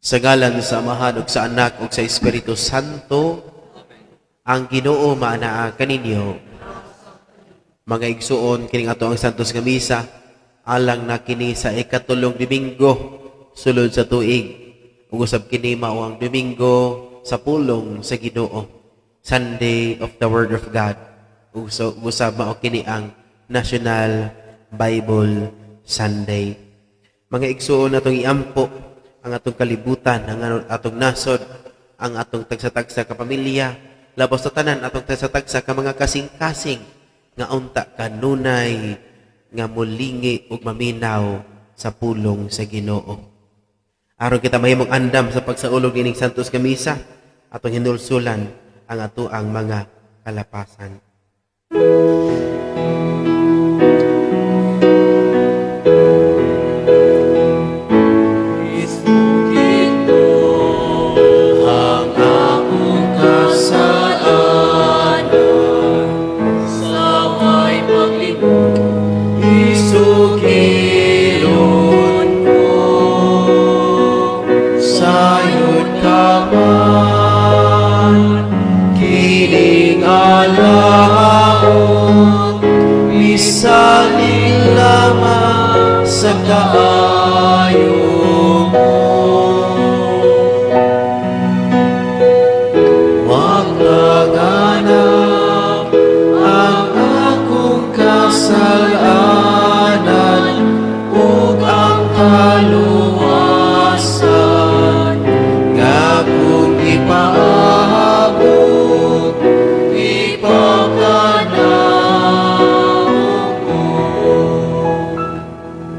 Sa ngalan sa Amahan ug sa Anak ug sa Espiritu Santo, ang Ginoo maanaa kaninyo. Mga igsuon, kining ato ang Santos nga Misa, alang na kini sa ikatulong Domingo sulod sa tuig. Ug usab kini mao ang Domingo sa pulong sa Ginoo, Sunday of the Word of God. Ug usab mao kini ang National Bible Sunday. Mga igsuon, atong iampo ang atong kalibutan, ang atong nasod, ang atong tagsa-tagsa ka pamilya, labos sa tanan atong tagsa-tagsa ka mga kasing-kasing nga unta kanunay nga mulingi ug maminaw sa pulong sa Ginoo. Aron kita mahimong andam sa pagsaulog ining Santos nga Misa, atong hinulsulan ang atoang mga kalapasan. Misalin lamang sa kaayo mo, magtaganap ang akong kasalanan ug ang kaluwasan nga kung ipaabot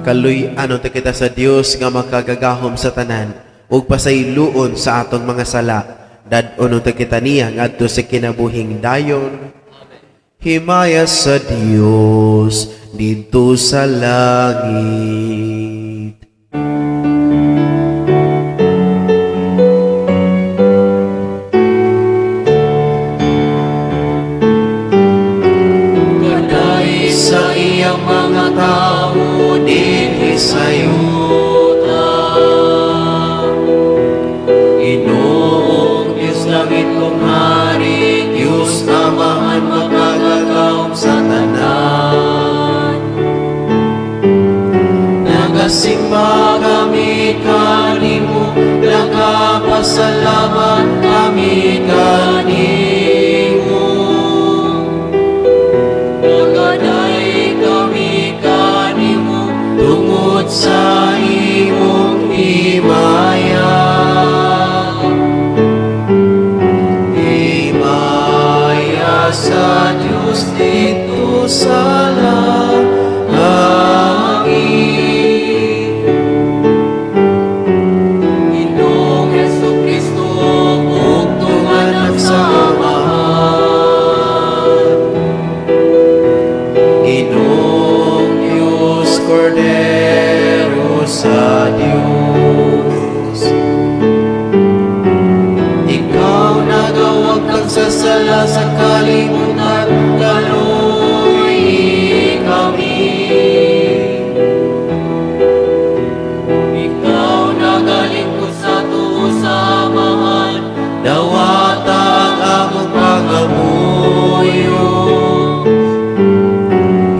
Kaluy-ano ta kita sa Dios nga makagagahom sa tanan ug pasayloon sa atong mga sala. Dad-on ta kita niya ngadto sa kinabuhing dayon. Himaya sa Dios didto sa langit. Kaday sa iyang mga tao dinhi sa yuta, Ginoong Diyos langit kong hari, Diyos Amahan makagagahom sa tanan. Nagasimba kami kanimo, nagapasalamat kami kanimo. Nagaday kami kanimo tungod sa imong himaya. Himaya sa Diyos dito sa langit. Ginoong Jesucristo, bugtong anak sa Amahan. Ginoong Diyos, Cordero sa Diyos. Ikaw nagawag kang sasala sa kalimutan, kaluy kami. Ikaw nagalingkod sa tuo sa Amahan, dawata ang among pagamuyo.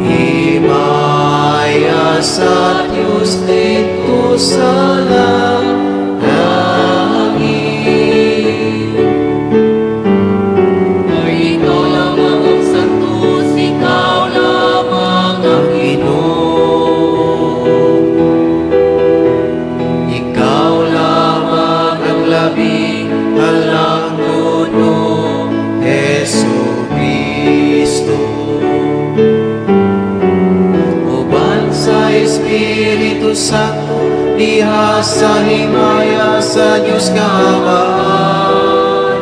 Himaya sa Diyos dito sa langit. Ay ikaw lamang ang santos, ikaw lamang ang Ginoo. Ikaw lamang ang labing halangguno, Jesucristo. Uban sa Espiritu Santo, diha sa himaya sa Diyos nga Amahan.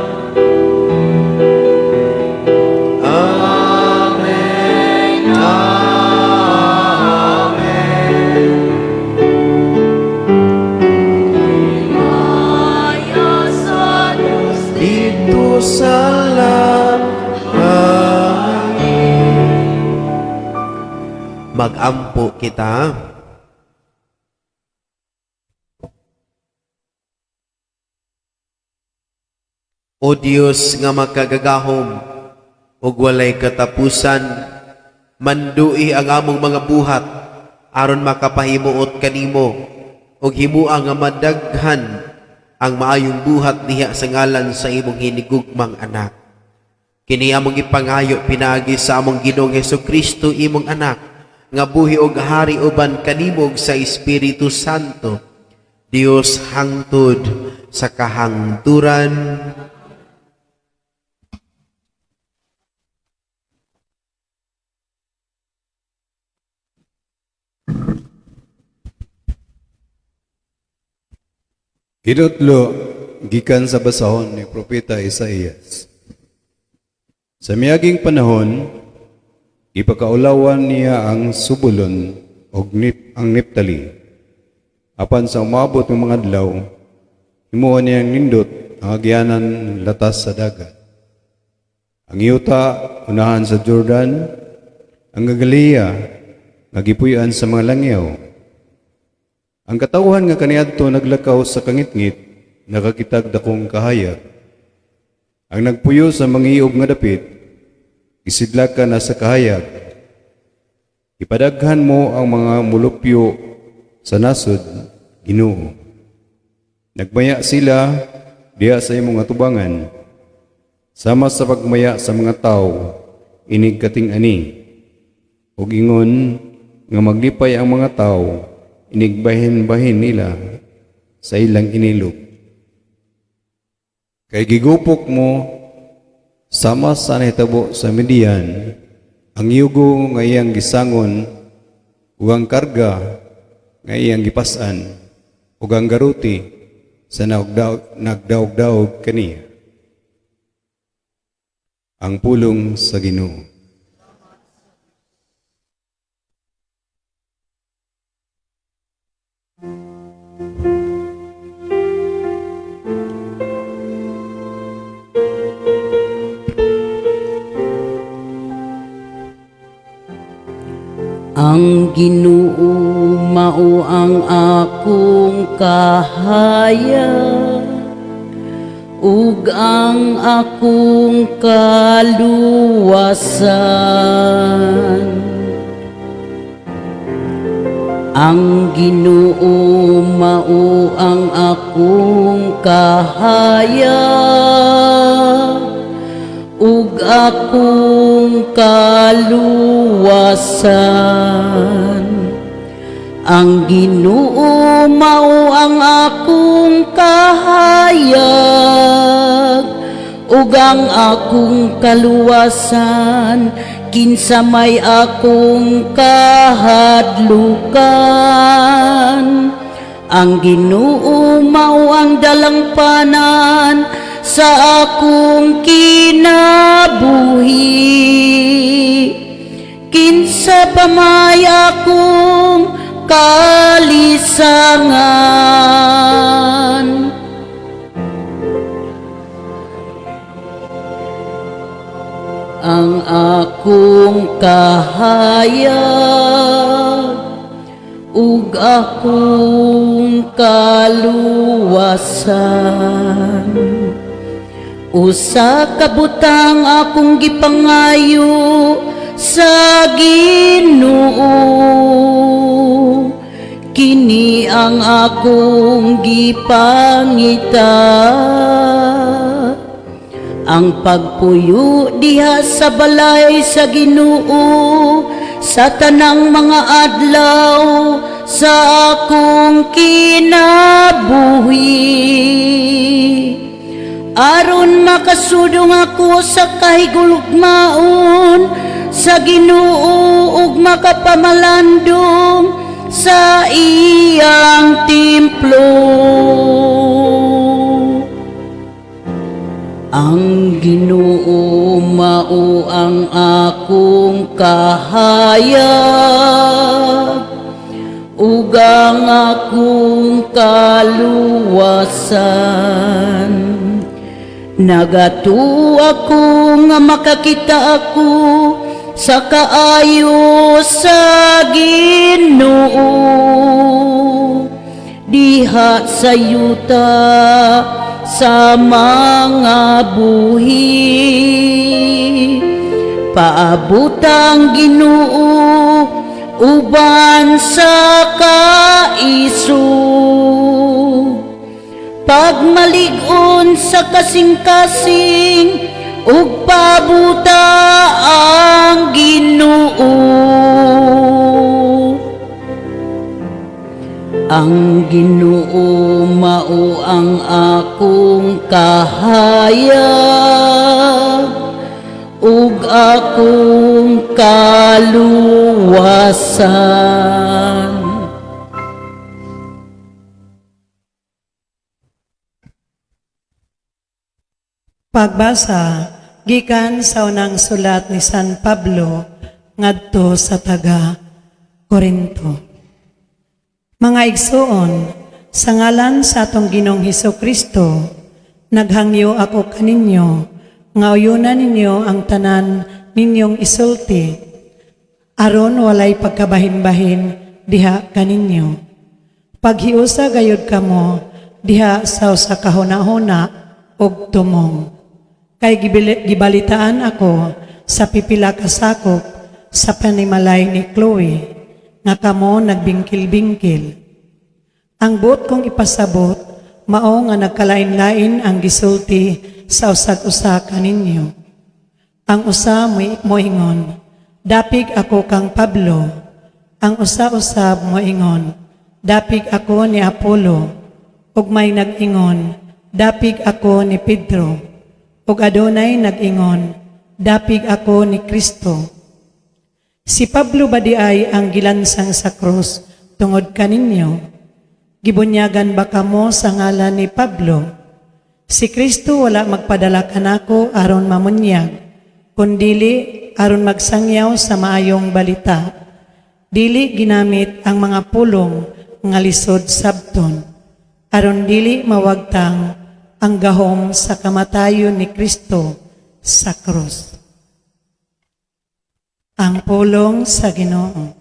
Amen, amen. Himaya sa Diyos dito sa langit. Mag-ampo kita. O Dios nga makagagahom, ug walay katapusan, mandui ang among mga buhat, aron makapahimuot kanimo, ug himua nga madaghan ang maayong buhat diha sa ngalan sa imong hinigugmang anak. Kini among ipangayo pinaagi sa among Ginoong Hesukristo imong anak, nga buhi og hari uban kanimo sa Espiritu Santo, Dios hangtod sa kahangturan. Kinutlo, gikan sa basahon ni Propeta Isaías. Sa miaging panahon, ipakaulawan niya ang Subulon o ang Neptali. Apan sa umabot ng mga adlaw, himuon niyang nindot ang agyanan latas sa dagat. Ang Yuta, unahan sa Jordan, ang Galilea, nagipuyan sa mga langyaw. Ang katawhan nga kaniadto naglakaw sa kangitngit, nakakitag dakong kahayag. Ang nagpuyo sa mangiog nga dapit, isidlak ka na sa kahayag. Ipadaghan mo ang mga mulupyo sa nasod, Ginoo. Nagmaya sila diha sa imong atubangan, sama sa pagmaya sa mga tao, inig kating ani. Ug ingon nga maglipay ang mga tao, inigbahin-bahin nila sa ilang inilog. Kay gigupok mo sama sa nahitabo sa Midian ang yugo nga iyang gisangon ug ang karga nga iyang gipas-an ug ang garuti sa nagdaog-daog kaniya. Ang pulong sa Ginoo. Ang Ginoo mao ang akong kahayag, ug ang akong kaluwasan. Ang Ginoo mao ang akong kahayag, ug akong kaluwasan. Ang Ginoo mao ang akong kahayag, ug ang akong kaluwasan. Kinsa may akong kahadlukan. Ang Ginoo mao ang dalangpanan sa akong kinabuhi. Kinsa pa may akong kalisangan. Ang akong kahayag, ug akong kaluwasan. Usa ka butang akong gipangayo sa Ginoo, kini ang akong gipangita. Ang pagpuyo diha sa balay sa Ginoo sa tanang mga adlaw sa akong kinabuhi, aron makasudong ako sa kahigulugmaon sa Ginoo ug makapamalandong sa iyang templo. Ang Ginoo mao ang akong kahayag, ug ang akong kaluwasan. Nagato ako nga makakita ako sa kaayo sa Ginoo, diha sa yuta sa mga buhi. Paabutang Ginoo uban sa kaiso, pagmalig-on sa kasing-kasing ug pabuta ang Ginoo. Ang Ginoo mao ang akong kahayag ug akong kaluwasan. Pagbasa gikan sa unang sulat ni San Pablo ngadto sa taga Korinto. Mga igsuon, sa ngalan sa atong Ginoong Hesukristo, naghangyo ako kaninyo nga uyunan ninyo ang tanan ninyong isulti aron walay pagkabahin-bahin diha kaninyo. Paghiusa gayud kamo diha sa usa ka hunahuna og tumong. Kay gibalitaan ako sa pipila ka sakop sa panimalay ni Chloe nga kamo nagbingkil-bingkil. Ang buot kong ipasabot mao nga nagkalain-lain ang gisulti sa usag-usa kaninyo. Ang usa moingon, dapig ako kang Pablo. Ang usa-usab moingon, dapig ako ni Apollo. Ug may nag-ingon, dapig ako ni Pedro. Ug adunay nag-ingon, dapig ako ni Kristo. Si Pablo ba di ay ang gilansang sa krus tungod kaninyo? Gibunyagan ba kamo sa ngalan ni Pablo? Si Kristo wala magpadala kanako aron mamunyag, kundili aron magsangyaw sa maayong balita. Dili ginamit ang mga pulong nga lisod sabton, aron dili mawagtang ang gahom sa kamatayon ni Kristo sa krus. Ang pulong sa Ginoo.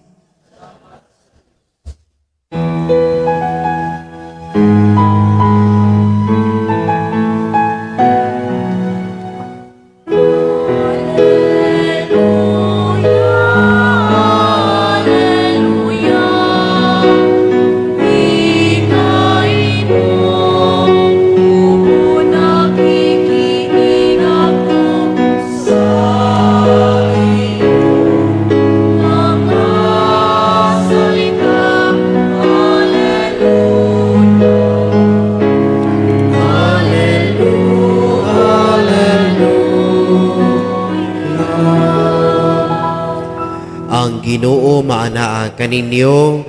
Ang Ginoo maanaa kaninyo.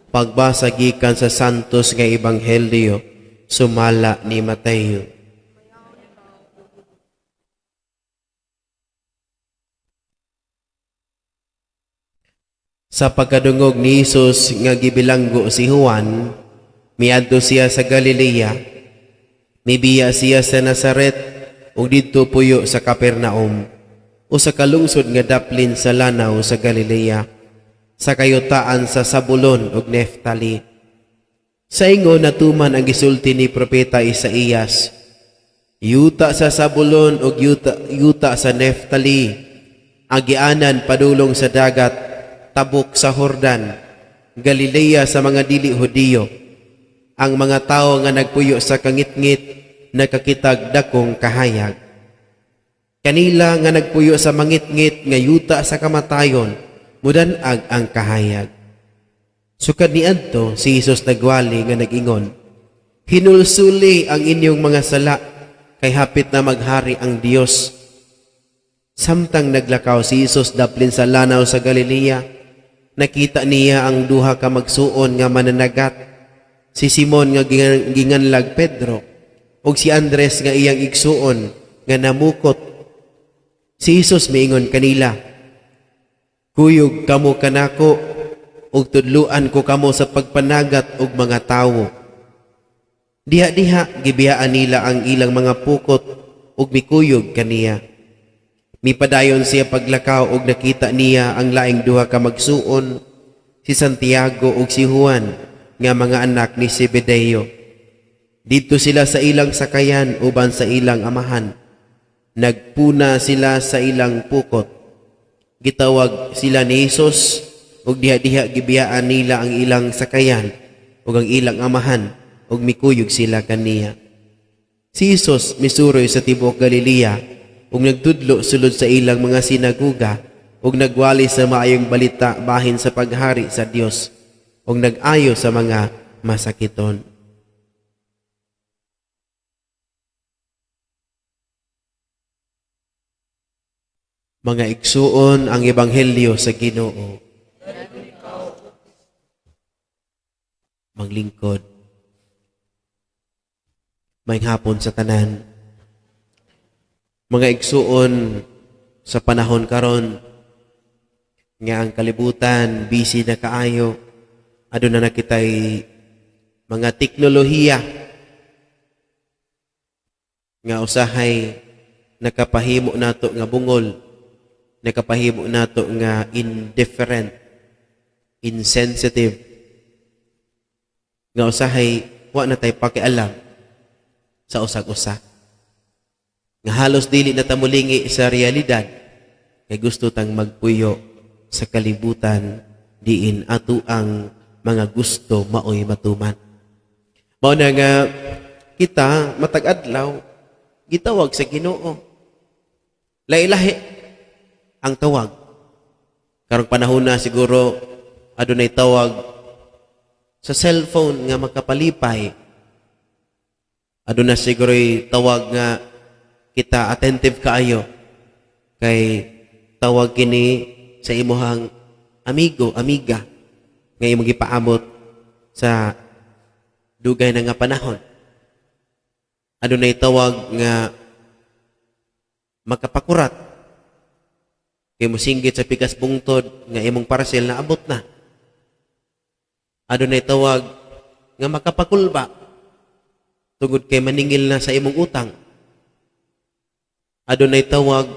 Pagbasa gikan sa santos nga ebanghelyo sumala ni Mateo. Sa pagkadungog ni Jesus nga gibilanggo si Juan, miadto siya sa Galilea. Mibiya siya sa Nazaret ug didto puyo sa Capernaum, o sa kalungsod nga daplin sa lanaw sa Galilea, sa kayutaan sa Zabulon ug Neftali. Sa ingon natuman ang gisulti ni propeta Isaías, yuta sa Zabulon ug yuta sa Neftali, agianan padulong sa dagat, tabok sa Jordan, Galilea sa mga dili Hudiyo. Ang mga tao nga nagpuyo sa kangitngit nakakitag dakong kahayag. Kanila nga nagpuyo sa mangitngit nga yuta sa kamatayon, mudanag ang kahayag. Sukad niadto si Jesus nagwali nga nag-ingon, hinulsuli ang inyong mga sala, kay hapit na maghari ang Dios. Samtang naglakaw si Jesus daplin sa lanaw sa Galilea, nakita niya ang duha ka magsuon nga mananagat, si Simon nga ginganlag Pedro, ug si Andres nga iyang igsuon nga namukot. Si Jesus miingon kanila, kuyog kamo kanako, ug tudluan ko kamo sa pagpanagat og mga tawo. Diha-diha gibiyaan nila ang ilang mga pukot ug mikuyog kaniya. Mipadayon siya paglakaw ug nakita niya ang laing duha ka magsuon, si Santiago ug si Juan nga mga anak ni Zebedeo. Dito sila sa ilang sakayan uban sa ilang amahan. Nagpuna sila sa ilang pukot. Gitawag sila ni Jesus ug diha-diha gibiyaan nila ang ilang sakayan ug ang ilang amahan ug mikuyog sila kaniya. Si Jesus misuroy sa tibuok Galilea ug nagtudlo sulod sa ilang mga sinaguga ug nagwali sa maayong balita bahin sa paghari sa Dios ug nag-ayo sa mga masakiton. Mga igsuon ang ebanghelyo sa Ginoo. Maglingkod. Maayong hapon sa tanan. Mga igsuon sa panahon karon nga ang kalibutan busy na kaayo. Aduna na kitay mga teknolohiya nga usahay nakapahimo nato nga bungol, nakapahimo nato nga indifferent, insensitive, nga usahay wa na tay pakialam sa usag-usa. Nga halos dili na tamulingi sa realidad kay gusto tang magpuyo sa kalibutan diin ato ang mga gusto maoy matuman. Mao na nga kita matag adlaw gitawag sa Ginoo. Lahi-lahi ang tawag. Karong panahon na siguro adunay tawag sa cellphone nga makapalipay. Aduna siguro'y tawag nga kita attentive kaayo kay tawag kini sa imuhang amigo, amiga nga imong gipaamot sa dugay na nga panahon. Adunay tawag nga makapakurat kay mosinggit sa pikas bungtod nga imong parcel na abot na. Adunay tawag nga makapakulba tungod kay maningil na sa imong utang. Adunay tawag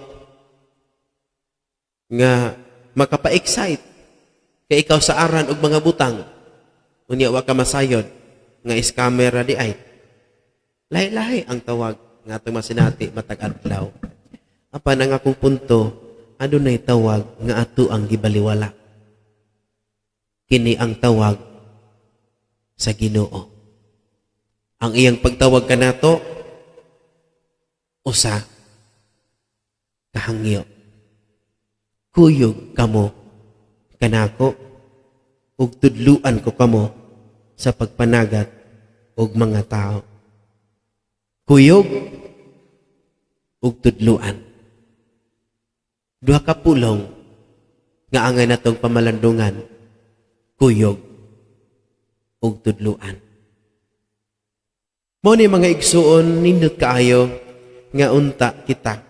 nga makapa-excite kay ikaw sa aran og mga butang. Unya wa ka masayod nga scammer di ay. Lahi-lahi ang tawag nga atong masinati matag adlaw. Apan ang akong punto, adunay tawag nga ato ang gibaliwala. Kini ang tawag sa Ginoo. Ang iyang pagtawag kanato usa kahangyo. Kuyog kamo kanako ug tudluan ko kamo sa pagpanagat og mga tao. Kuyog ug tudluan. Duha ka pulong nga angay natong pamalandungan. Kuyog ug tudluan. Mao ni mga igsuon nindot kaayo nga unta kita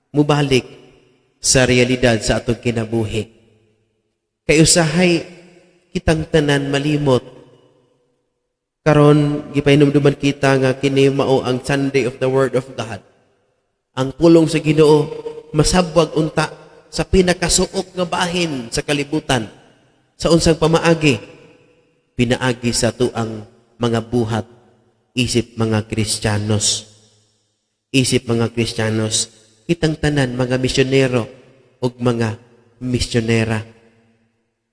mubalik sa realidad sa atong kinabuhi. Kay usahay kitang tanan malimot. Karon gipahinumduman kita nga kini mao ang Sunday of the Word of God. Ang pulong sa Ginoo masabwag unta sa pinakasuok nga bahin sa kalibutan. Sa unsang pamaagi, pinaagi sa tuang mga buhat isip mga Kristiyanos. Isip mga Kristiyanos, kitang tanan mga misyonero ug mga misyonera.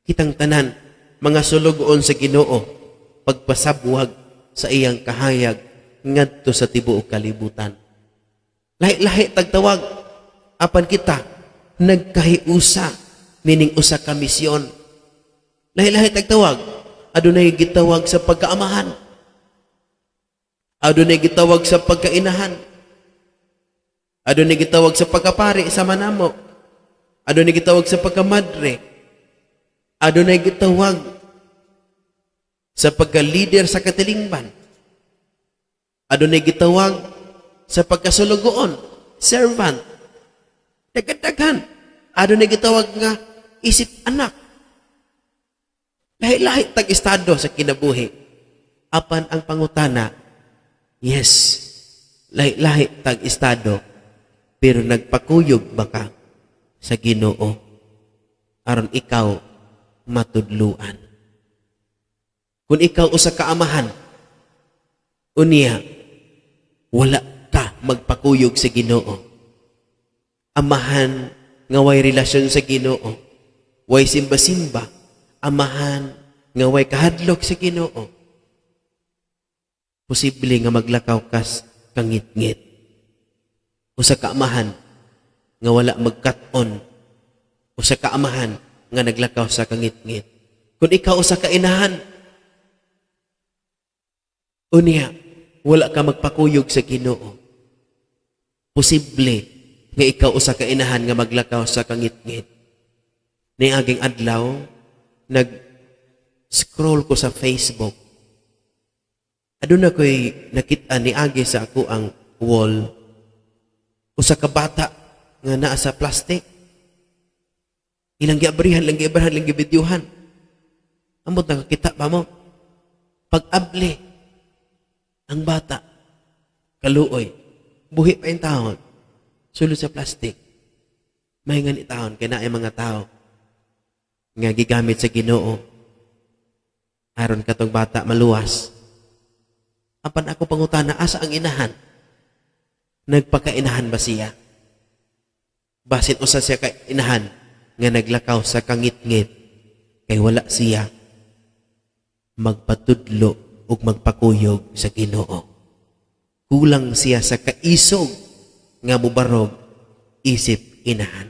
Kitang tanan mga sulugoon sa Ginoo pagpasabwag sa iyang kahayag ngadto sa tibuok kalibutan. Lahi-lahi tagtawag apan kita nagkahiusa meaning usa ka misyon. Lahi-lahi tagtawag adunay gitawag sa pagkaamahan. Adunay gitawag sa pagkainahan. Adunay gitawag sa pagkapari sa manamo. Adunay gitawag sa pagkamadre. Adunay gitawag sa pagka-leader sa katilingban. Adunay gitawag sa pagkasulugoon, servant. Daghan-daghan. Adunay gitawag nga isip anak. Lahi-lahi tag estado sa kinabuhi. Apan ang pangutana, yes, lahi-lahi tag estado, pero nagpakuyog ba ka sa Ginoo aron ikaw matudluan? Kung ikaw usa ka amahan, Unya, wala ka magpakuyog sa Ginoo. Amahan nga way relasyon sa Ginoo. Way simba-simba. Amahan nga way kahadlok sa Ginoo. Posible nga maglakaw kas kangit-ngit. O sa kaamahan nga wala magkat-on. O sa kaamahan nga naglakaw sa kangit-ngit. Kung ikaw o sa kainahan, unya, wala ka magpakuyog sa Ginoo. Posible nga ikaw o sa kainahan nga maglakaw sa kangit-ngit. Ni aging adlaw, nag-scroll ko sa Facebook. Aduna ko'y nakita ni agi sa ako ang wall o sa kabata nga naa sa plastic. Ilang giabrihan, lang gibidyuhan. Amot nakakita pa mo. Pag-abli, ang bata, kaluoy, buhi pa yung taon, sulod sa plastic. Mahingan ni taon, kaya na mga tao nga gigamit sa Ginoo. Aron katong bata maluwas. Apan ako pangutana, asa ang inahan? Nagpakainahan ba siya? Basin usa siya ka inahan nga naglakaw sa kangit-ngit kay wala siya magpatudlo ug magpakuyog sa Ginoo. Kulang siya sa kaisog nga mubarog isip inahan.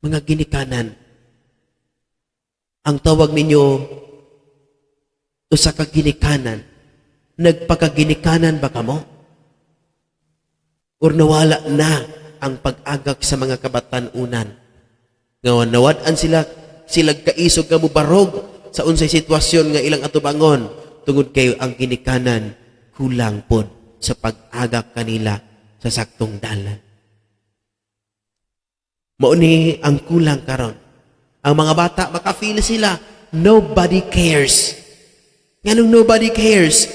Mga ginikanan, ang tawag ninyo usa ka ginikanan, nagpakaginikanan ba kamo? Or nawala na ang pag-agak sa mga kabatanunan? Nga nawad-an sila kaisog nga mubarog sa unsay sitwasyon nga ilang atubangon tungod kayo ang ginikanan kulang pod sa pag-agak kanila sa saktong dalan. Mao ni ang kulang karon. Ang mga bata makafeel sila nobody cares. Nganong nobody cares?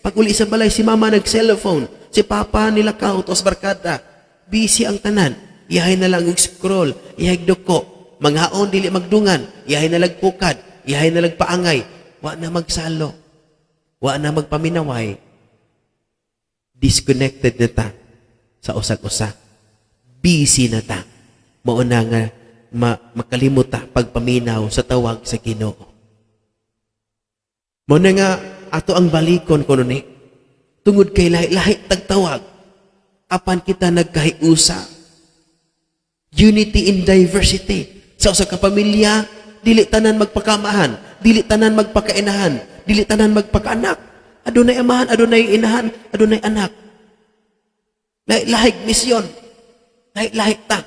Pag uli sa balay, si mama nag-cellphone, si papa nila kautos barkada, busy ang tanan, iyahay na lang scroll, iyahay duko, manghaon dili magdungan, iyahay na lagpukad, iyahay na lagpaangay, wa na magsalo, wa na magpaminaway. Disconnected na ta sa usag-usa. Busy na ta. Mauna nga makalimot ta pagpaminaw sa tawag sa Ginoo. Muna nga, ato ang balikon ko nun tungod kay lahi-lahi tagtawag, apan kita nagkahiusa. Unity in diversity. Sa usa ka pamilya, dili tanan magpakamahan, dili tanan magpakainahan, dili tanan magpakaanak. Adunay amahan, adunay inahan, adunay anak. Lahi-lahig misyon. Lahi-lahi ta.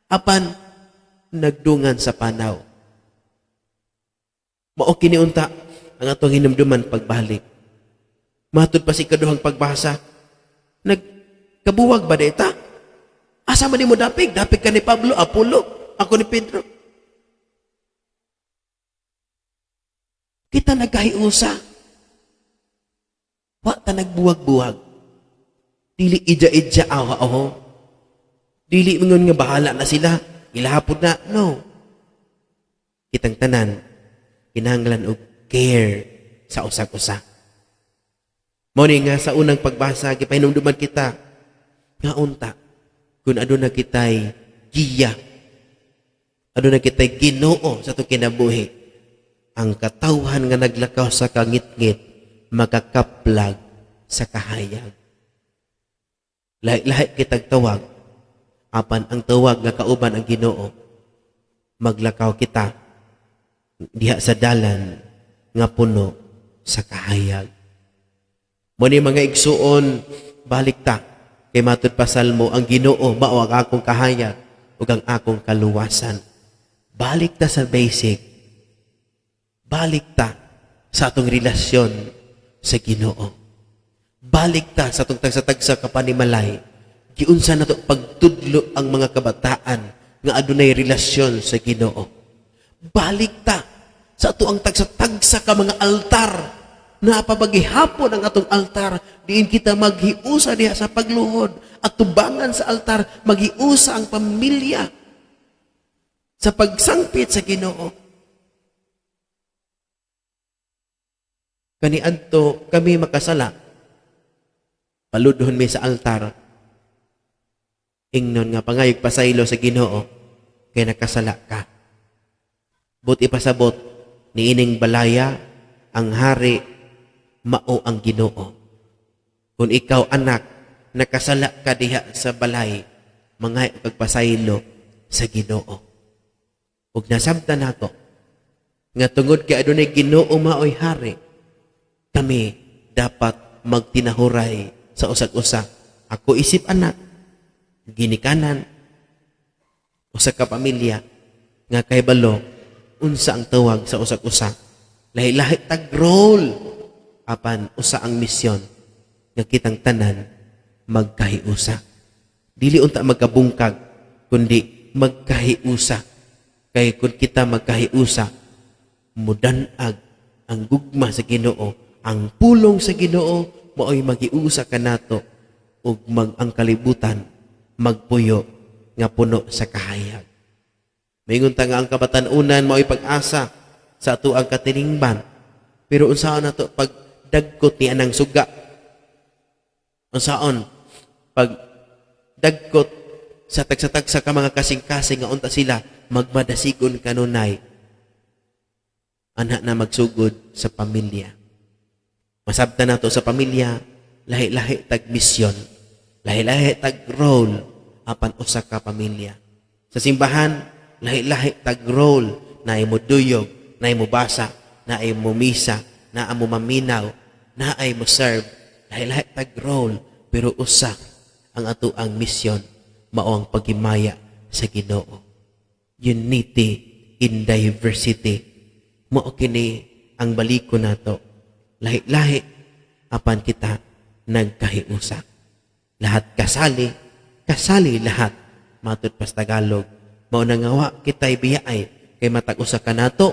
Apan, nagdungan sa panaw. Mao kiniunta ang atong hinumduman pagbalik. Matod pa si kaduhang pagbasa. Nagkabuwag ba dita? Asa man mo dapig? Dapig ka ni Pablo, Apollo, ako ni Pedro. Kita nagkahiusa. Wa ta nagbuwag-buwag. Dili ija-ija awa-aho. Dili mingon nga bahala na sila. Ilahapod na. No. Kitang tanan, kinahanglan og care sa usag-usa. Mao nga sa unang pagbasa, gipahinumduman kita nga unta kung aduna kitay giya, aduna kitay Ginoo sa itong kinabuhi, ang katawhan nga naglakaw sa kangit-ngit makakaplag sa kahayag. Lahi-lahi kitag tawag, apan ang tawag nga kauban ang Ginoo, maglakaw kita diha sa dalan nga puno sa kahayag. Muni mga igsuon, balik ta kay matud pa Salmo, ang Ginoo mao ang akong kahayag ug ang akong kaluwasan. Balik ta sa basic. Balik ta sa atong relasyon sa Ginoo. Balik ta sa atong tagsa-tagsa kapanimalay. Giunsa nato pagtudlo ang mga kabataan nga adunay relasyon sa Ginoo. Balik ta sa ato ang tagsa-tagsa ka mga altar na pabaghihapon ang atong altar, diin kita maghiusa diha sa pagluhod at tubangan sa altar, maghiusa ang pamilya sa pagsangpit sa Ginoo. kaniadto kami makasala, paludhon mi sa altar, ingnon nga pangayog pasaylo sa Ginoo, kay nakasala ka. Buti pasabot, niining balaya, ang hari, mao ang Ginoo. Kung ikaw anak, nakasala ka diha sa balay, mangayog pagpasaylo sa Ginoo. Ug nasabtan nato, nga tungod kay adunay Ginoo maoy hari, kami dapat magtinahuray sa usag-usa. Ako isip anak, ginikanan, usa ka pamilya, nga kay balo, unsa ang tawag sa usag-usa. Lahi-lahi tag role, apan usa ang misyon, nga kitang tanan magkahiusa. Dili unta magkabungkag, kundi magkahiusa. Kay kung kita magkahiusa, mudanag ang gugma sa Ginoo, ang pulong sa Ginoo, maoy magiusa kanato ug ang kalibutan magpuyo nga puno sa kahayag. Mingon ta nga ang kabatanunan mao'y pag-asa sa ato ang katiningban. Pero unsaon nato pag dagkot ni anang suga? Unsaon pag dagkot sa tagsa-tagsa ka mga kasing-kasing nga unta sila magmadasigon kanunay, anak na magsugod sa pamilya. Masabtan nato sa pamilya, lahi-lahi tag misyon, lahi-lahi tag role, apan usa ka pamilya. Sa simbahan, lahi-lahi tag role, na ay mo duyog, na ay mo basa, na ay mo misa, na ay mo maminaw, na ay mo serve. Lahi-lahi tag role, pero usa ang ato ang misyon, mao ang paghimaya sa Ginoo. Unity in diversity. Mao kini ang baliko nato. Lahi-lahi apan kita nagkahiusa. Lahat kasali, kasali lahat. Matod pas Tagalog, mao nangawa kitay biyaay kay matag usa kanato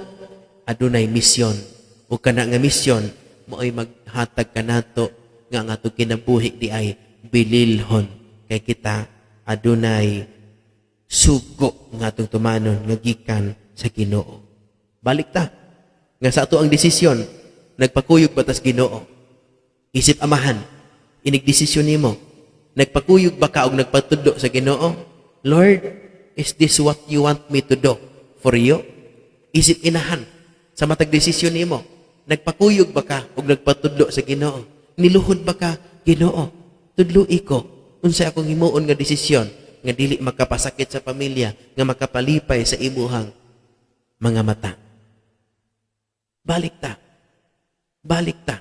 adunay misyon. O kana nga misyon mao'y maghatag kanato nga ang ato kinabuhi di ay bililhon kay kita adunay sugo nga atong tumanon nga gikan sa Ginoo. Balik ta nga sa ato ang desisyon, nagpakuyog ba tas Ginoo? Isip amahan, inig desisyon nimo. Nagpakuyog ba ka og nagpatudlo sa Ginoo? Lord, is this what you want me to do for you? Isip inahan, sa matag desisyon nimo, nagpakuyog ba ka og nagpatudlo sa Ginoo? Niluhod ba ka, Ginoo? Tudloi ko, unsay akong himuon nga desisyon nga dili makapasakit sa pamilya, nga makapalipay sa imuhang mga mata. Balik ta. Balik ta.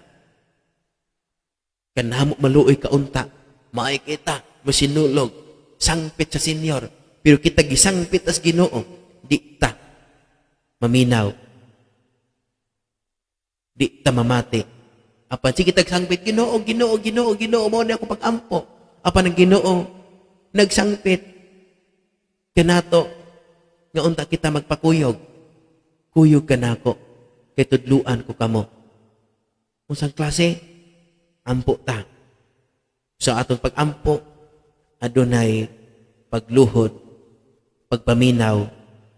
Kanamo maluoy kaunta, maay kita, masinulog, sangpit sa senyor, pero kita gisangpit as Ginoo, di ta maminaw, di ta mamati. Apan sige tagsangpit, Ginoo, Ginoo, Ginoo, Ginoo, mao ni ako pag-ampo. Apan ang Ginoo nagsangpit kanato nga unta kita magpakuyog. Kuyog kanako kay tudluan ko kamo. Unsang klase? Ampo ta. Sa atong pag-ampo, adunay pagluhod, pagpaminaw,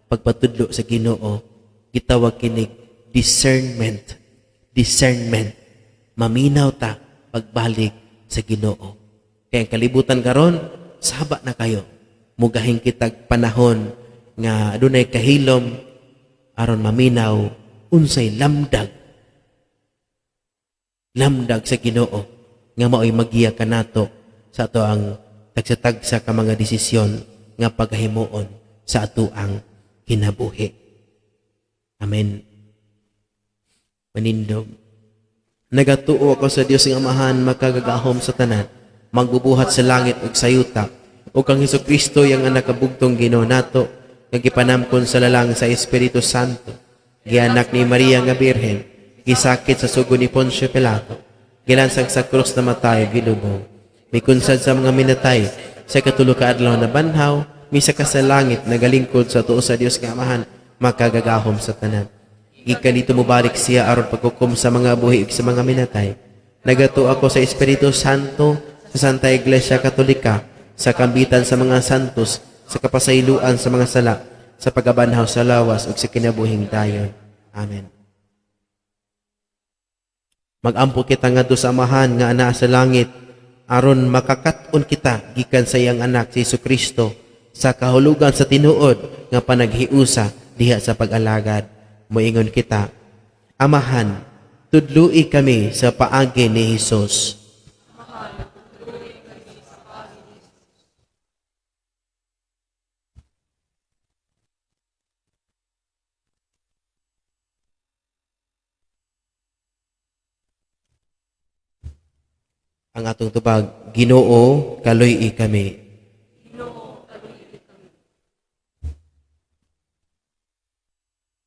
pagpatudlo sa Ginoo, gitawag kinig discernment. Discernment. Maminaw ta pagbalik sa Ginoo. Kaya ang kalibutan karon, saba na kayo. Mugahing kitag panahon nga adunay kahilom aron maminaw unsay lamdag. Lamdag sa Ginoo nga mao'y magiya kanato sa ato ang tagsa-tagsa ka mga desisyon nga paghimuon sa ato ang kinabuhi. Amen. Manindog. Nagatuo ako sa Dios nga Amahan, makagagahom sa tanan, magbubuhat sa langit ug sa yuta, o kang Hesukristo yang anak kabugtong Ginoo nato, nga gipanamkon sa lalang sa Espiritu Santo, gianak ni Maria nga Birhen, gisakit sa sugo ni Poncio Pilato, gilansang sa krus na matay, gilubong, may kunsad sa mga minatay, sa katulo ka adlaw na banhaw, misa ka sa langit, nagalingkod sa tuo sa Dios nga Amahan, makagagahom sa tanan. Gikan dito mo balik siya aron pagkukom sa mga buhi ug sa mga minatay. Nagato ako sa Espiritu Santo, sa Santa Iglesia Katolika, sa kambitan sa mga santos, sa kapasayloan sa mga sala, sa pagabanhaw sa lawas ug sa kinabuhing dayon. Amen. Magampo kita ngadto sa amahan nga anaa sa langit, aron makakat-on kita gikan sa iyang anak si Kristo sa kahulugan sa tinuod nga panaghiusa diha sa pag-alagad. Moingon kita, Amahan, tudloi kami sa paagi ni Hesus. Ang atong tubag, Ginoo, kaluy kami.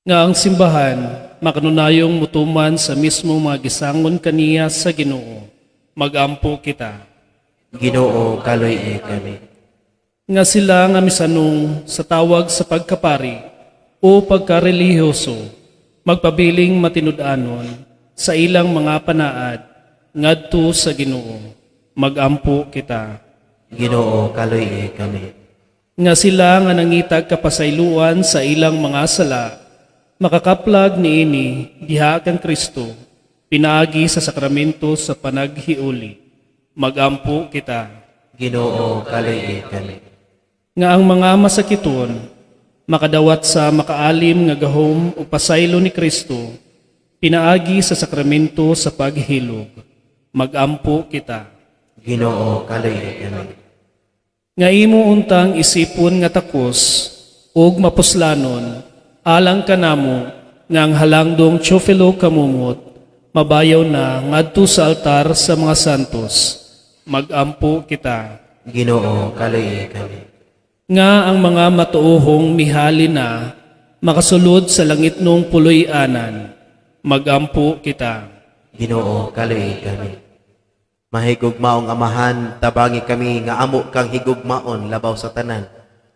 Nga ang simbahan, makanunayong mutuman sa mismo mga gisangon kaniya sa Ginoo. Magampo kita. Ginoo, kaluy kami. Nga sila nga misanong sa tawag sa pagkapari o pagkarelihiyoso, magpabiling matinud-anon sa ilang mga panaad, ngadto sa Ginoo. Magampo kita. Ginoo, kaluy kami. Nga sila nga nangitag kapasayloan sa ilang mga sala, makakaplag niini diha kang Kristo, pinaagi sa sakramento sa panaghiuli. Magampo kita. Ginoo, kaluy kami. Nga ang mga masakiton, makadawat sa makaalim nga gahom o pasaylo ni Kristo, pinaagi sa sakramento sa paghilog. Magampo kita. Ginoo, kaluy kami. Nga imo untang isipon nga takos, ug mapuslanon, alang kanamo, nga ang halangdong Teofilo kamumot, mabayaw na ngadto sa altar sa mga santos. Magampo kita. Ginoo, kaluy kami. Nga ang mga matuohong mihali na, makasulod sa langit nung puloy-anan. Magampo kita. Ginoo, kaluy kami. Mahigugmaong amahan, tabangi kami nga amo kang higugmaon labaw sa tanan.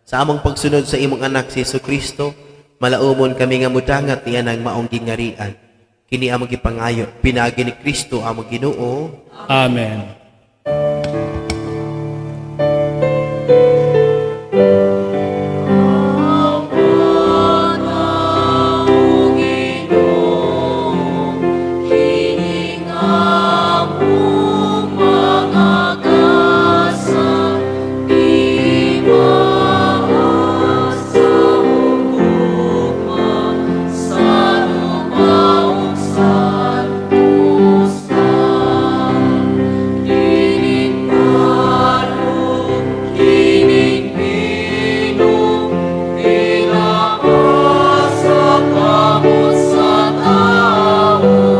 Sa among pagsunod sa imong anak si Kristo, malaumon kami nga mudangat niya ng maong gingarian. Kini among gipangayo, pinaagi ni Kristo among Ginoo. Amen.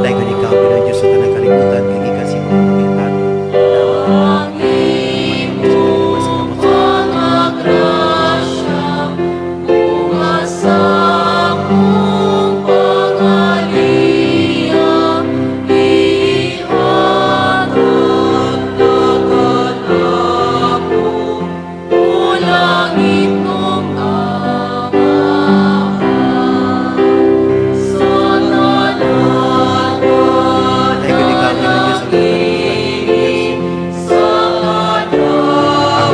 Dayon ikaw, Pinoy Diyos sa tanang kalibutan, kag ika si mga pagitan. Dayon ikaw, Pinoy Diyos sa tanang kalibutan,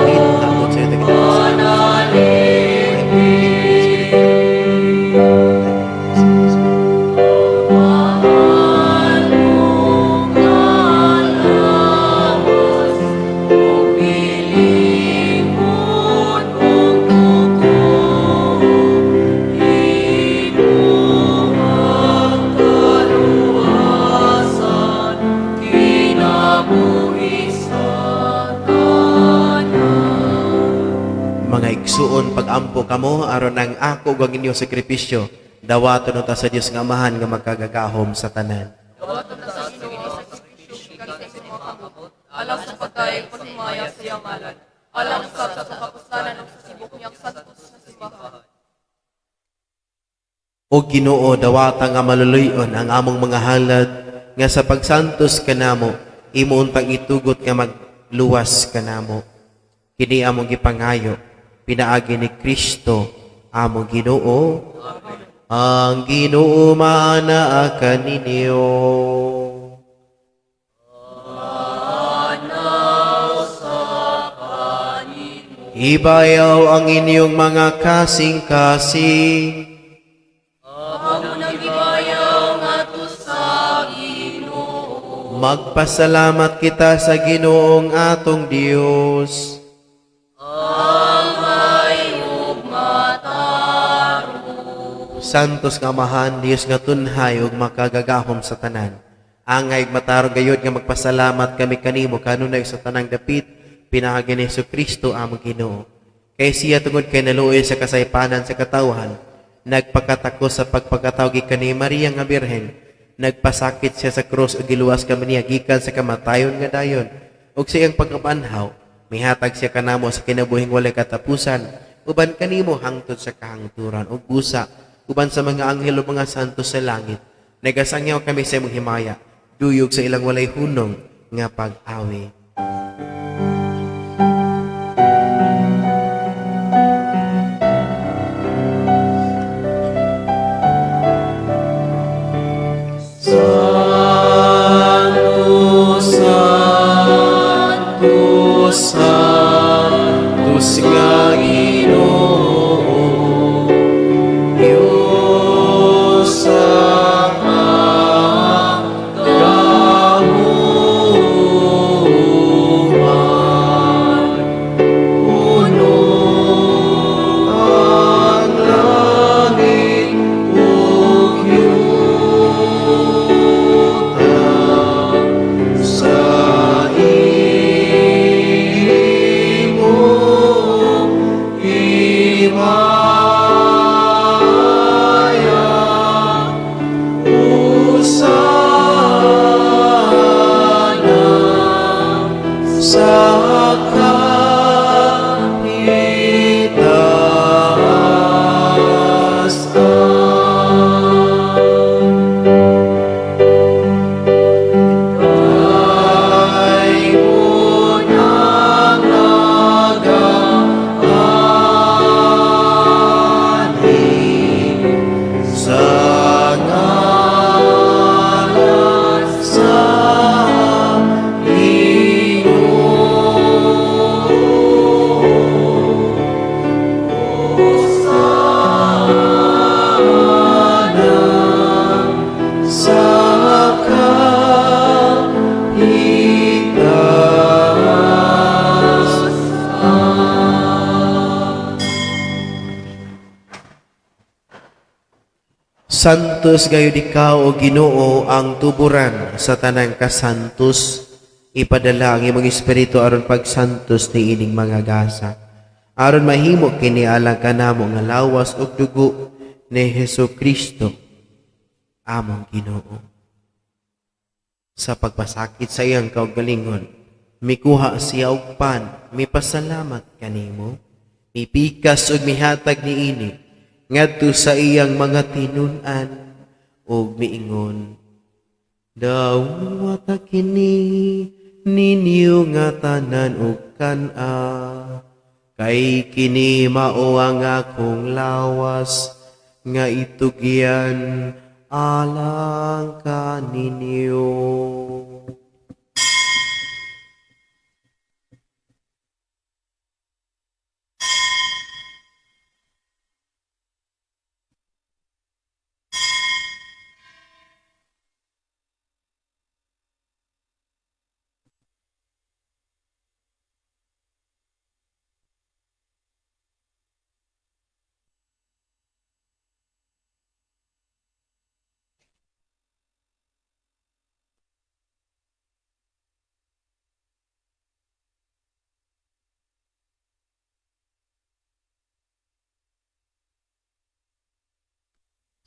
amin, takot sa iyo, tagitan. Mga igsuon pag-ampo kamo aron ang ako ug ang inyong sakripisyo dawaton ta sa Dios nga Amahan nga magkagagahom sa tanan. Alam sa pagkain pagmaya sa yamalan. Alam sa kapustanan ng sasibok niyang santos na simbahan. O Ginoo, dawata nga maluluyon ang among mga halad nga sa pagsantos kanamo imo untang itugot nga magluwas kanamo. Kini among gipangayo pinaagi ni Kristo among Ginoo. Ang Ginoo maanaa kaninyo. Ibayaw ang inyong mga kasing-kasing. Ako nang ibayaw nga to sa Ginoo. magpasalamat kita sa Ginoong atong Dios. Santos nga Amahan, Dios nga tunhay ug makagagahom sa tanan. Angay matarong gayud nga magpasalamat kami kanimo kanunay sa tanang dapit pinagi ni Jesucristo among Ginoo. Kay siya tungod kay naluoy sa kasaypanan sa katawhan, nagpakatako sa pagpakataw gikan ni Maria nga Birhen, nagpasakit siya sa krus ug giluwas kami niya gikan sa kamatayon nga dayon. Ug sa iyang pagkabanhaw, mihatag siya kanamo sa kinabuhing walay katapusan, uban kanimo hangtod sa kahangturan ug busa uban sa mga anghel o mga santos sa langit. Nagasangyaw kami sa imong himaya, duyog sa ilang walay hunong nga pag-awi. Santos nga Ginoo, Diyos sa kahuman, puno ang langit ug yuta sa Santos gayud ikaw o Ginoo ang tuburan sa tanang kasantos. Ipadala ang imong espiritu aron pagsantos ni ining mga gasa. Aron mahimo kini alang kanamo nga lawas ug dugo ni Jesucristo among Ginoo. Sa pagpasakit sa iyang kaugalingon, mikuha siya og pan, mipasalamat kanimo, mipikas ug mihatag niini ngadto sa iyang mga tinun-an ug miingon, dawata kini ninyo nga tanan ug kan-a, kay kini mao ang akong lawas nga itugyan alang kaninyo.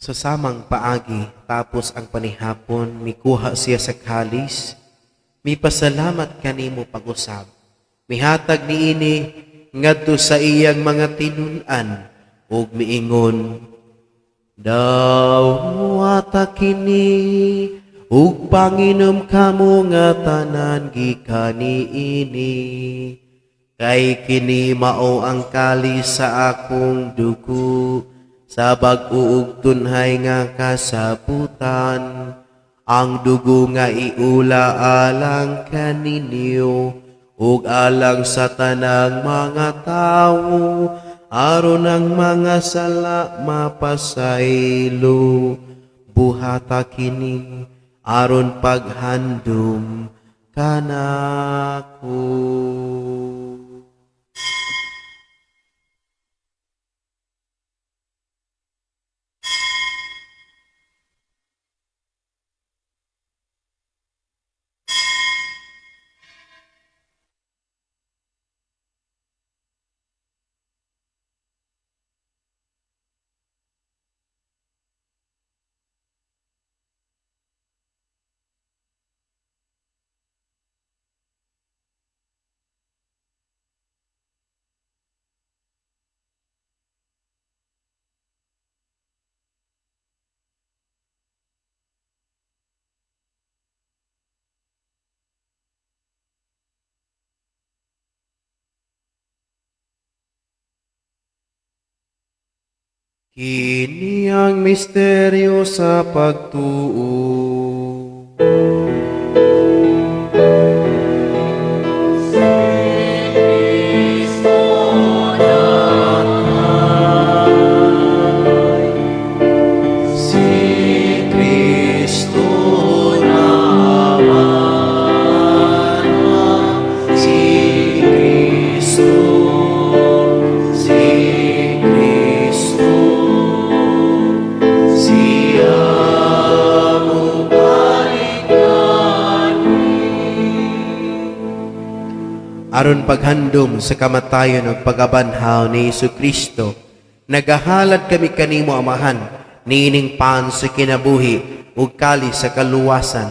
Sa samang paagi, tapos ang panihapon, mikuha siya sa kalis, mipasalamat kanimo pag-usab. Mihatag niini ngadto sa iyang mga tinun-an ug miingon, dawata kini ug panginom kamo nga tanan gikan niini, kay kini mao ang kalis sa akong dugo sa bag-uog tunhay nga kasaputan, ang dugo nga iula alang kaninyo, ug alang sa tanang mga tawo, aron ang mga sala mapasaylo. Buhata kini, aron paghandom kanako. Kini ang misteryo sa pagtuo. Si Kristo naman, si Kristo, si Kristo, siya mo balikan. Aron paghandom sa kamatayon ug pagabanhaw ni Jesu-Kristo, nagahalad kami kanimo amahan, niining pan sa kinabuhi ug kalis sa kaluwasan.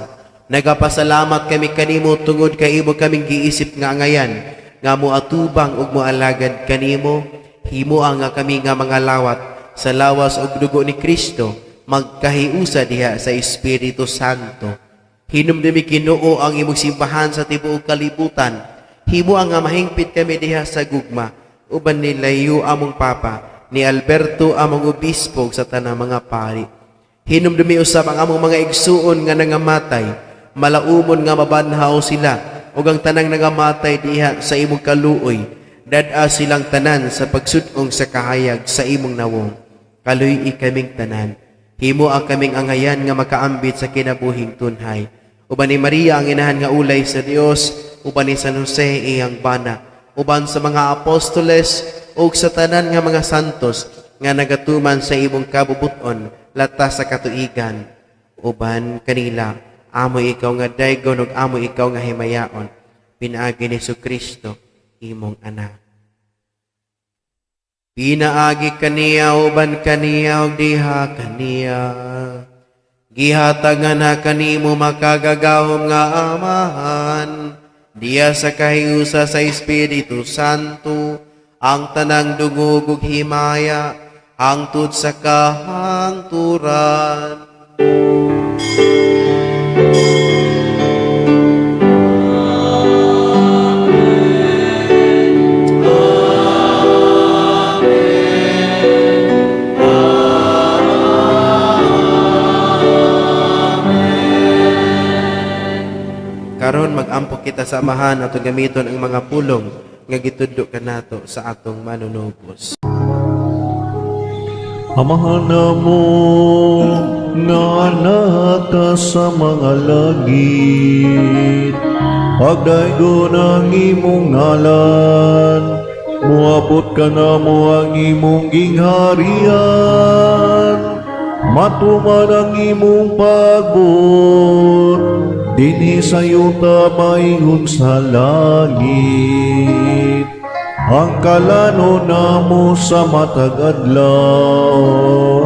Nagapasalamat kami kanimo tungod kay imo kaming giisip nga ngayan, nga moatubang ug moalagad kanimo, himuang nga kami nga mga lawat sa lawas ug dugo ni Kristo, magkahiusa diha sa Espiritu Santo. Hinumdumi Ginoo ang imong simbahan sa tibuok kalibutan, himo ang nga mahingpit kami diha sa gugma, uban ni Layo among Papa, ni Alberto among obispo sa tanang mga pari. Hinumdumi usab ang among mga igsuon nga nangamatay, malaumon nga mabanhaw sila, ug ang tanang nangamatay diha sa imong kaluoy, dad-a silang tanan sa pagsud-ong sa kahayag sa imong nawong. Kaluy kaming tanan, himo ang kaming angayan nga makaambit sa kinabuhing tunhay. Uban ni Maria ang inahan nga ulay sa Dios, uban ni San Jose iyang bana, uban sa mga apostoles ug sa tanan nga mga santos nga nagatuman sa imong kabubuton latas sa katuigan. Uban kanila, amo ikaw nga daygon ug amo ikaw nga himayaon, pinaagi ni Jesu-Kristo imong anak. Pinaagi kaniya uban kaniya ug diha kaniya, gihatag na kanimo makagagahom nga amahan, diya sa kahiusa sa Espiritu Santo, ang tanang dungog ug himaya, hangtod sa kahangturan. Karon mag-ampo kita sa amahan at gamiton ang mga pulong nga gitudlo kanato sa atong manunubos. Amahan namo nga anak ka sa mga langit, pagdaygon ang imong ngalan, muabot ka namo ang imong gingharian, matuman ang imong pagbot, dinhi sa yuta maingon sa langit. Ang kalano namo sa matag adlaw,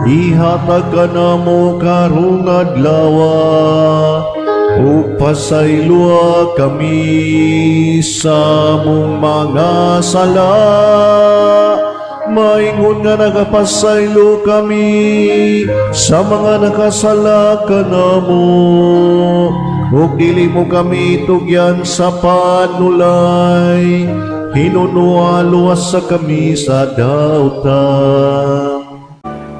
ihatag ka namo karong adlawa, ug pasaylua kami sa mong mga sala. Maingon nga nagapasaylo kami sa mga nakasala ka namo, ug dili mo kami tugyan sa panulay, hinunualuwas sa kami sa dautan.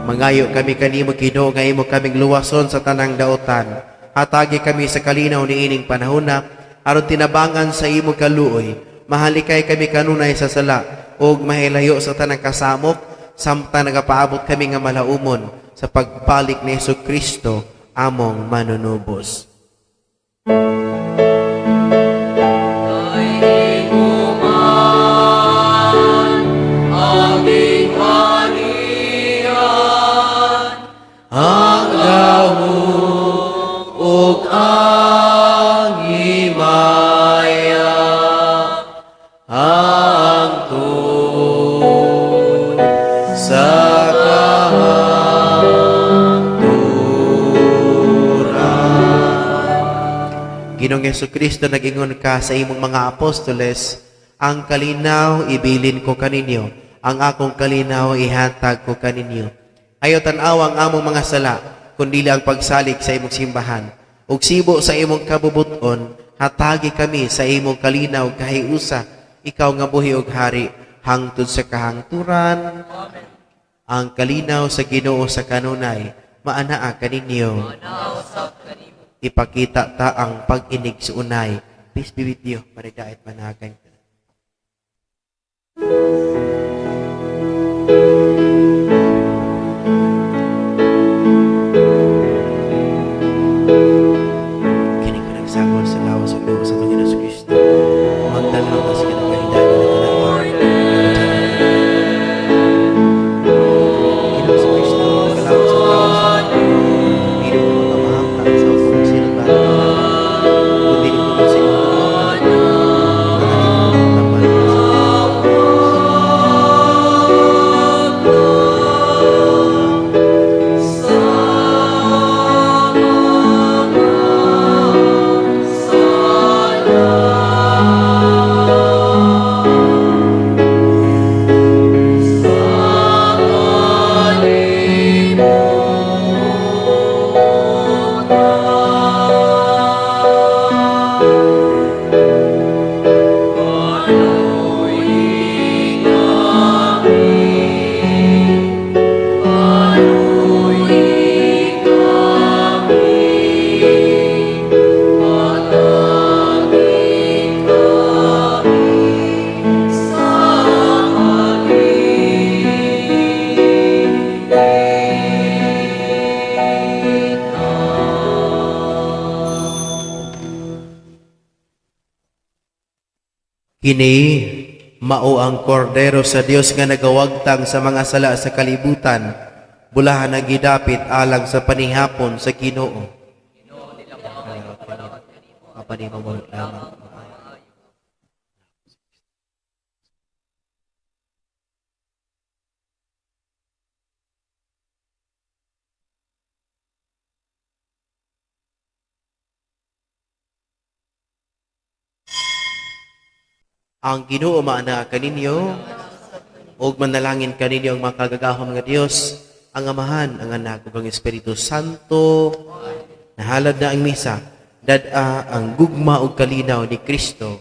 Mangayo kami kanimo Ginoo nga imo kaming luwason sa tanang dautan. Hatagi kami sa kalinaw niining panahona, aron tinabangan sa imo kaluoy. Mahalikay kami kanunay sa sala, ug mahilayo sa tanang kasamok, samtang nagapaabot kami nga malaumon sa pagbalik ni Jesu-Kristo, among manunubos. Ang dawog ug ang himaya, ang tun sa kahaturan. Ginoong Jesucristo, nag-ingon ka sa imong mga apostoles, ang kalinaw ibilin ko kaninyo, ang akong kalinaw ihatag ko kaninyo. Ayaw tanaw ang among mga sala, kundi ang pagsalik sa imong simbahan. Ug sibo sa imong kabubuton, hatagi kami sa imong kalinaw kahiusa, ikaw nga buhi ug hari, hangtod sa kahangturan. Ang kalinaw sa Ginoo sa kanunay, maanaa kaninyo. Ipakita ta ang pag-inig sa unay. Peace be with you, paridait managan ka. Kini ko nagsakol sa lawas ug luwas sa Panginoon Jesucristo. Magdalaw ta sa kinapahinggan ng Panginoon Jesucristo, magdalaw sa lawas. Hindi ko tamahang sa upang silang bago. Kundi ko sa inyo. Kini mao ang kordero sa Dios nga nagawagtang sa mga sala sa kalibutan, bulahan na gidapit alang sa panihapon sa Ginoo. Papanimamawag lamang. Ang Ginoo maana kaninyo, ug manalangin kaninyo ang mga kagagahom nga Dios, ang Amahan, ang Anak, ug ang Espiritu Santo. Nahalad na ang misa, dad-a ang gugma ug kalinaw ni Kristo.